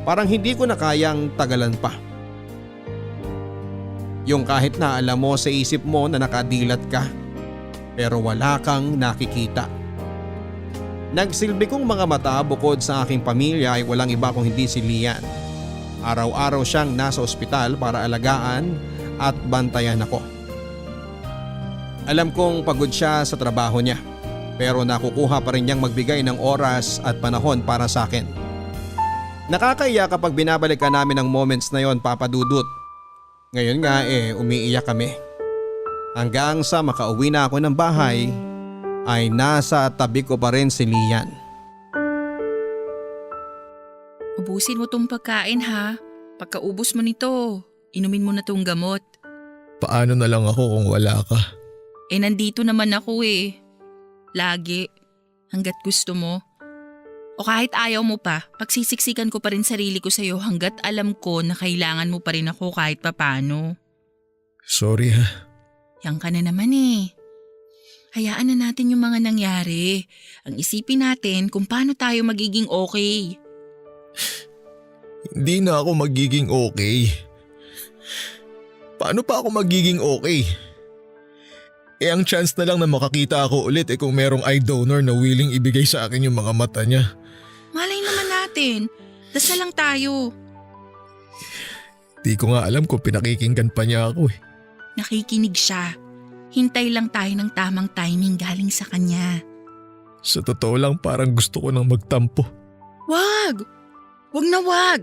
Parang hindi ko na kayang tagalan pa. Yung kahit na alam mo sa isip mo na nakadilat ka, pero wala kang nakikita. Nagsilbi kong mga mata bukod sa aking pamilya ay walang iba kung hindi si Lian. Araw-araw siyang nasa ospital para alagaan at bantayan ako. Alam kong pagod siya sa trabaho niya pero nakukuha pa rin niyang magbigay ng oras at panahon para sa akin. Nakakaiyak kapag binabalikan namin ang moments na yon, Papa Dudut. Ngayon nga umiiyak kami. Hanggang sa makauwi na ako ng bahay ay nasa tabi ko pa rin si Lian. Ubusin mo tong pagkain ha. Pagkaubos mo nito, inumin mo na tong gamot. Paano na lang ako kung wala ka? Nandito naman ako Lagi. Hanggat gusto mo. O kahit ayaw mo pa, pagsisiksikan ko pa rin sarili ko sa'yo hanggat alam ko na kailangan mo pa rin ako kahit papano. Sorry ha. Yan ka na naman Hayaan na natin yung mga nangyari. Ang isipin natin kung paano tayo magiging okay. Hindi na ako magiging okay. Paano pa ako magiging okay? Ang chance na lang na makakita ako ulit kung merong eye donor na willing ibigay sa akin yung mga mata niya. Malay naman natin. Dasal lang tayo. Di ko nga alam kung pinakikinggan pa niya ako. Nakikinig siya. Hintay lang tayo ng tamang timing galing sa kanya. Sa totoo lang parang gusto ko nang magtampo. Wag! Wag na wag!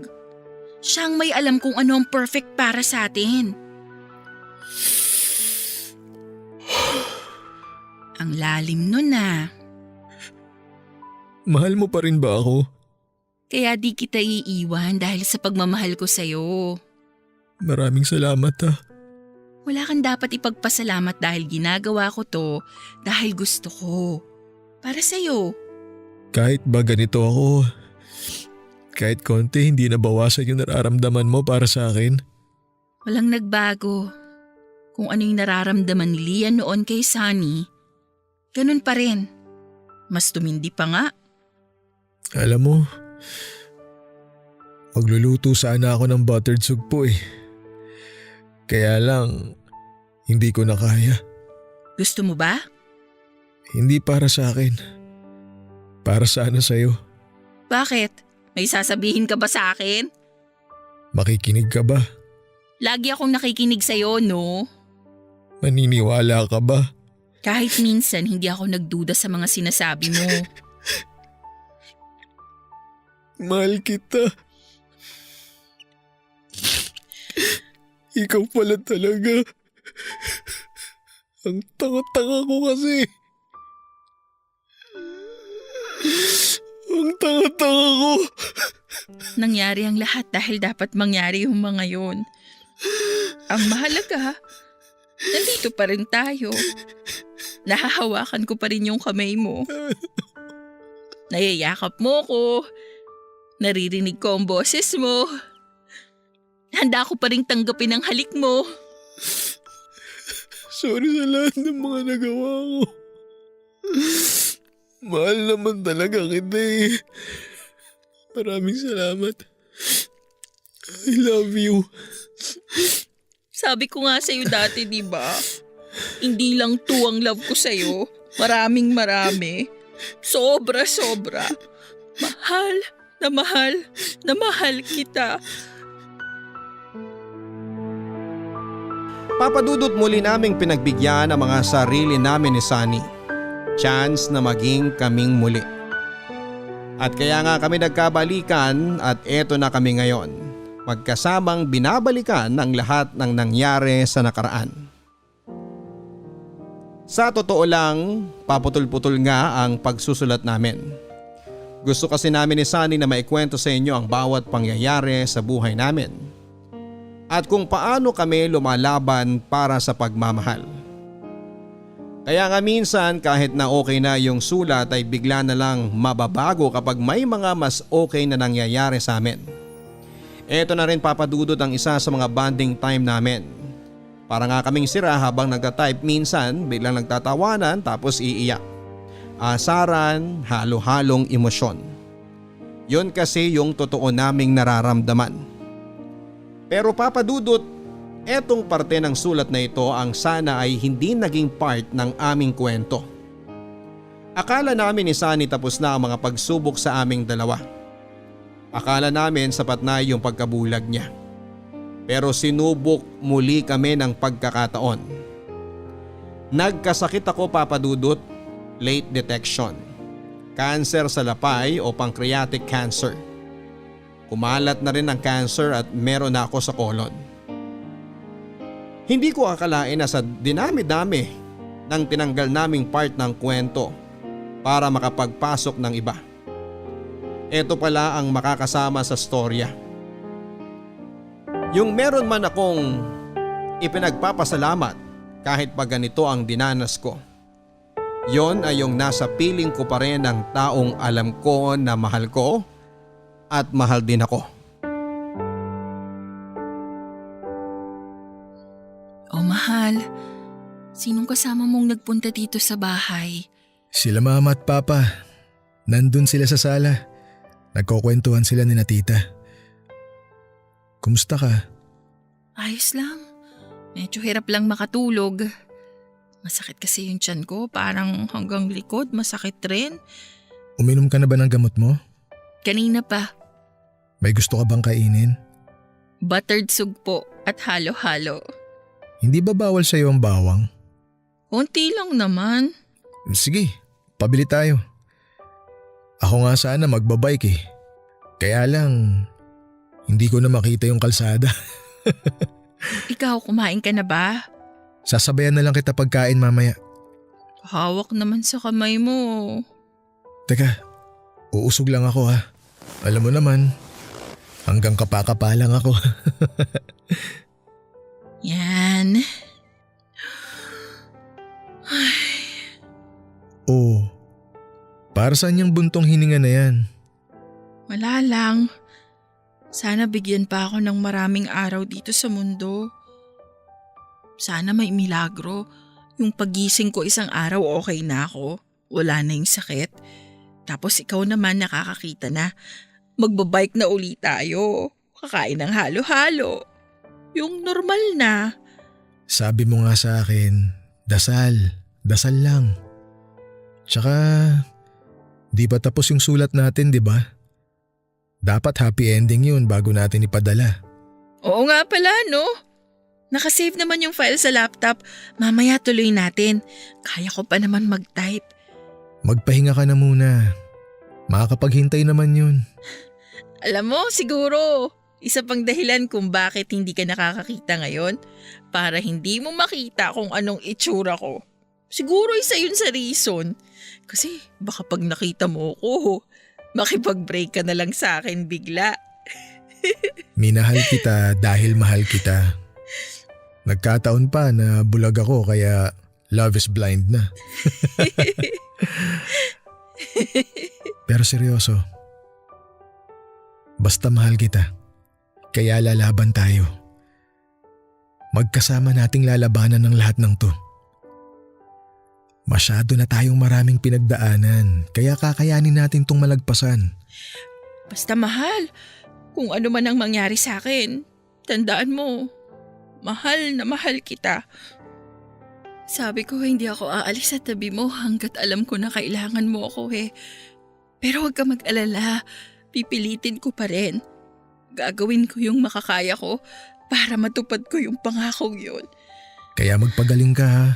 Siyang may alam kung ano ang perfect para sa atin. Ang lalim nun ah. Mahal mo pa rin ba ako? Kaya di kita iiwan dahil sa pagmamahal ko sa'yo. Maraming salamat ha. Wala kang dapat ipagpasalamat dahil ginagawa ko to dahil gusto ko. Para sa'yo. Kahit ba ganito ako, kahit konti hindi nabawasan yung nararamdaman mo para sa akin. Walang nagbago. Kung ano yung nararamdaman ni Lian noon kay Sunny, ganun pa rin. Mas tumindi pa nga. Alam mo, magluluto sana ako ng buttered sugpo Kaya lang, hindi ko na kaya. Gusto mo ba? Hindi para sa akin. Para sana sa'yo. Bakit? May sasabihin ka ba sa akin? Makikinig ka ba? Lagi akong nakikinig sa'yo, no? Maniniwala ka ba? Kahit minsan hindi ako nagduda sa mga sinasabi mo. Mahal kita. Ikaw pala talaga. Ang tanga-tanga ko kasi. Ang tanga-tanga ko. Nangyari ang lahat dahil dapat mangyari yung mga yun. Ang mahalaga, nandito pa rin tayo. Nahahawakan ko pa rin yung kamay mo. Nayayakap mo ko. Naririnig ko ang boses mo. Handa ko pa rin tanggapin ang halik mo. Sorry sa lahat ng mga nagawa ko. Mahal naman talaga kita Maraming salamat. I love you. Sabi ko nga sa'yo dati, di ba? Hindi lang 2 ang love ko sa'yo. Maraming marami. Sobra-sobra. Mahal na mahal na mahal kita. Papadudot muli naming pinagbigyan ang mga sarili namin ni Sunny. Chance na maging kaming muli. At kaya nga kami nagkabalikan at eto na kami ngayon. Magkasamang binabalikan ang lahat ng nangyari sa nakaraan. Sa totoo lang, paputol-putol nga ang pagsusulat namin. Gusto kasi namin ni Sunny na maikwento sa inyo ang bawat pangyayari sa buhay namin. At kung paano kami lumalaban para sa pagmamahal. Kaya nga minsan kahit na okay na yung sulat ay bigla na lang mababago kapag may mga mas okay na nangyayari sa amin. Eto na rin papadudot ang isa sa mga bonding time namin. Para nga kaming sira habang nagta-type minsan biglang nagtatawanan tapos iiyak. Asaran, halo-halong emosyon. Yun kasi yung totoo naming nararamdaman. Pero papadudot, etong parte ng sulat na ito ang sana ay hindi naging part ng aming kwento. Akala namin ni Sunny tapos na ang mga pagsubok sa aming dalawa. Akala namin sapat na yung pagkabulag niya. Pero sinubok muli kami ng pagkakataon. Nagkasakit ako papadudot, late detection. Cancer sa lapay o pancreatic cancer. Kumalat na rin ang cancer at meron na ako sa colon. Hindi ko akalain na sa dinami-dami ng tinanggal naming part ng kwento para makapagpasok ng iba. Ito pala ang makakasama sa storya. Yung meron man akong ipinagpapasalamat kahit pa ganito ang dinanas ko. Yon ay yung nasa piling ko pa rin ng taong alam ko na mahal ko at mahal din ako. Oh mahal, sinong kasama mong nagpunta dito sa bahay? Sila mama at papa. Nandun sila sa sala. Nagkukwentuhan sila ni na tita. Kumusta ka? Ayos lang. Medyo hirap lang makatulog. Masakit kasi yung tiyan ko, parang hanggang likod, masakit rin. Uminom ka na ba ng gamot mo? Kanina pa, May gusto ka bang kainin? buttered sugpo at halo-halo. Hindi ba bawal sa'yo ang bawang? Konti lang naman. Sige, pabili tayo. Ako nga sana magbabike eh. Kaya lang, hindi ko na makita yung kalsada. Ikaw, kumain ka na ba? Sasabayan na lang kita pagkain mamaya. Hawak naman sa kamay mo. Teka, uusog lang ako ha. Alam mo naman, hanggang kapakapa lang ako. Yan. Oh, para saan yung buntong hininga na yan? Wala lang. Sana bigyan pa ako ng maraming araw dito sa mundo. Sana may milagro. Yung pagising ko isang araw okay na ako. Wala na yung sakit. Tapos ikaw naman nakakakita na. Magbabike na uli tayo. Kakain ng halo-halo. Yung normal na. Sabi mo nga sa akin, dasal lang. Tsaka, di pa tapos yung sulat natin, di ba? Dapat happy ending yun bago natin ipadala. Oo nga pala, no? Nakasave naman yung file sa laptop. Mamaya tuloy natin. Kaya ko pa naman mag-type. Magpahinga ka na muna. Makakapaghintay naman yun. Alam mo, siguro, isa pang dahilan kung bakit hindi ka nakakakita ngayon, para hindi mo makita kung anong itsura ko. Siguro isa yun sa reason. Kasi baka pag nakita mo ko, makipag-break ka na lang sa akin bigla. Minahal kita dahil mahal kita. Nagkataon pa na bulag ako kaya love is blind na. Pero seryoso, basta mahal kita, kaya lalaban tayo. Magkasama nating lalabanan ng lahat ng to. Masyado na tayong maraming pinagdaanan, kaya kakayanin natin tong malagpasan. Basta mahal, kung ano man ang mangyari sa akin, tandaan mo, mahal na mahal kita. Sabi ko hindi ako aalis sa tabi mo hanggat alam ko na kailangan mo ako eh. Pero huwag ka mag-alala, pipilitin ko pa rin. Gagawin ko yung makakaya ko para matupad ko yung pangako yun. Kaya magpagaling ka ha.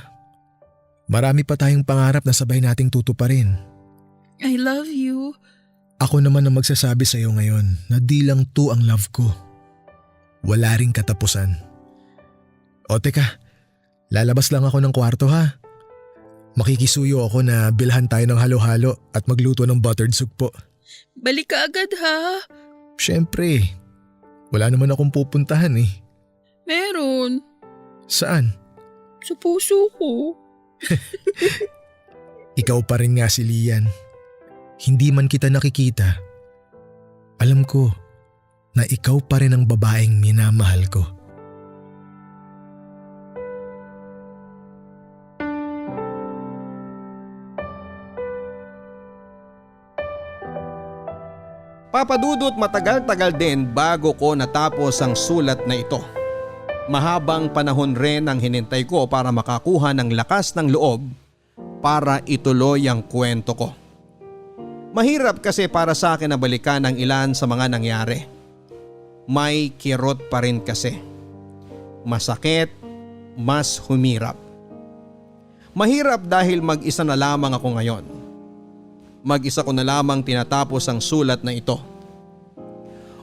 Marami pa tayong pangarap na sabay nating tutuparin. I love you. Ako naman ang magsasabi sa iyo ngayon na di lang to ang love ko. Wala ring katapusan. O teka, lalabas lang ako ng kwarto ha. Makikisuyo ako na bilhan tayo ng halo-halo at magluto ng buttered sugpo. Balik ka agad ha. Siyempre, wala naman akong pupuntahan eh. Meron. Saan? Sa puso ko. Ikaw pa rin nga si Lian. Hindi man kita nakikita, alam ko na ikaw pa rin ang babaeng minamahal ko. Papadudot matagal-tagal din bago ko natapos ang sulat na ito. Mahabang panahon rin ang hinintay ko para makakuha ng lakas ng loob para ituloy ang kwento ko. Mahirap kasi para sa akin na balikan ang ilan sa mga nangyari. May kirot pa rin kasi. Masakit, mas humirap. Mahirap dahil mag-isa na lamang ako ngayon. Mag-isa ko na lamang tinatapos ang sulat na ito.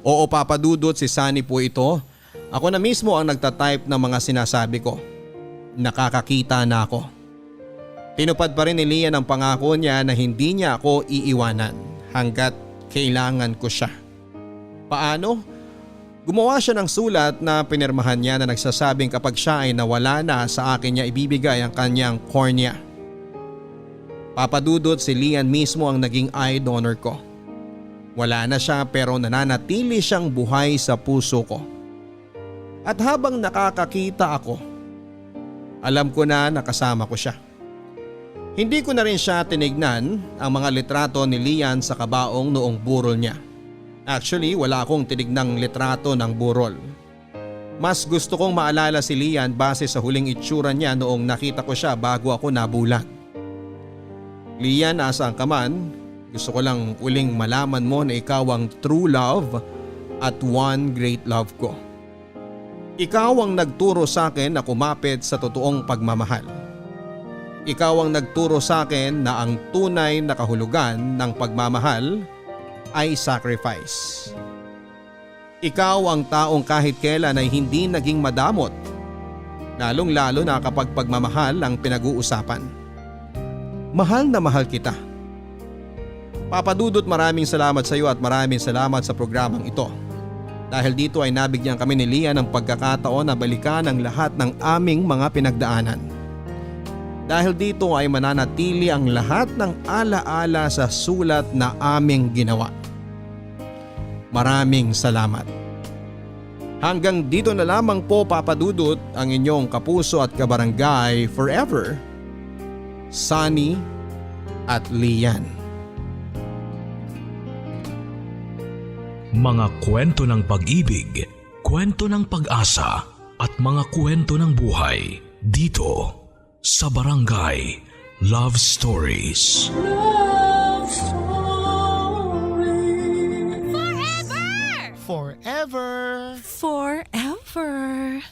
Oo, papadudot, si Sunny po ito. Ako na mismo ang nagtatype ng mga sinasabi ko. Nakakakita na ako. Tinupad pa rin ni Lian ang pangako niya na hindi niya ako iiwanan hanggat kailangan ko siya. Paano? Gumawa siya ng sulat na pinirmahan niya na nagsasabing kapag siya ay nawala na sa akin niya ibibigay ang kanyang cornea. Papadudot, si Lian mismo ang naging eye donor ko. Wala na siya pero nananatili siyang buhay sa puso ko. At habang nakakakita ako, alam ko na nakasama ko siya. Hindi ko na rin siya tinignan ang mga litrato ni Lian sa kabaong noong burol niya. Actually, wala akong tinignang litrato ng burol. Mas gusto kong maalala si Lian base sa huling itsura niya noong nakita ko siya bago ako nabulag. Lian, asaan ka man, gusto ko lang uling malaman mo na ikaw ang true love at one great love ko. Ikaw ang nagturo sa akin na kumapit sa totoong pagmamahal. Ikaw ang nagturo sa akin na ang tunay na kahulugan ng pagmamahal ay sacrifice. Ikaw ang taong kahit kailan ay hindi naging madamot, lalong-lalo na kapag pagmamahal ang pinag-uusapan. Mahal na mahal kita. Papa Dudut, maraming salamat sa iyo at maraming salamat sa programang ito. Dahil dito ay nabigyan kami ni Lian ng pagkakataon na balikan ang lahat ng aming mga pinagdaanan. Dahil dito ay mananatili ang lahat ng alaala sa sulat na aming ginawa. Maraming salamat. Hanggang dito na lamang po, Papa Dudut, ang inyong kapuso at kabarangay forever, Sunny at Lian. Mga kwento ng pag-ibig, kwento ng pag-asa at mga kwento ng buhay dito sa Barangay Love Stories. Love Story. Forever! Forever!